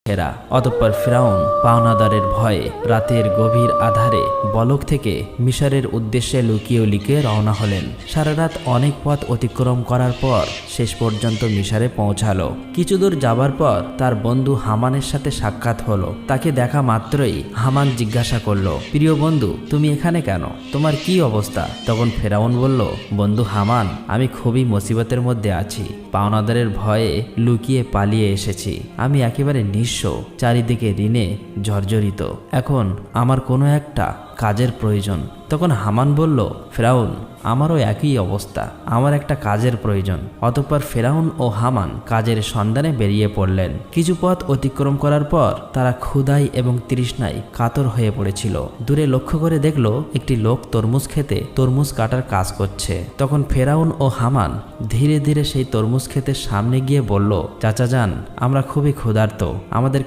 ঘেরা। অতঃপর ফিরাউন পাওনাদারের ভয়ে রাতের গভীর আধারে বলক থেকে মিশরের উদ্দেশ্যে লুকিয়ে লুকিয়ে রওনা হলেন। সারা রাত অনেক পথ অতিক্রম করার পর শেষ পর্যন্ত মিশরে পৌঁছালো। কিছু দূর যাবার পর তার বন্ধু হামানের সাথে সাক্ষাৎ হলো। তাকে দেখা মাত্রই হামান জিজ্ঞাসা করলো, প্রিয় বন্ধু, তুমি এখানে কেন? তোমার কি অবস্থা? তখন ফেরাউন বলল, বন্ধু হামান, আমি খুবই মুসিবতের মধ্যে আছি। পাওনাদারের ভয়ে লুকিয়ে পালিয়ে এসেছি। আমি একেবারে নিঃস্ব, চারিদিকে ঋণে জর্জরিত। এখন আমার কোনো একটা কাজের প্রয়োজন। তখন হামান বলল, ফেরাউন, আমারও একই অবস্থা, আমার একটা কাজের প্রয়োজন। অতঃপর ফেরাউন ও হামান কাজের সন্ধানে বেরিয়ে পড়লেন। কিছু পথ অতিক্রম করার পর তারা ক্ষুধায় এবং তৃষ্ণায় কাতর হয়ে পড়েছিল। দূরে লক্ষ্য করে দেখল একটি লোক তরমুজ খেতে তরমুজ কাটার কাজ করছে। তখন ফেরাউন ও হামান ধীরে ধীরে সেই তরমুজ ক্ষেতের সামনে গিয়ে বলল, চাচা যান, আমরা খুবই ক্ষুধার্ত, আমাদের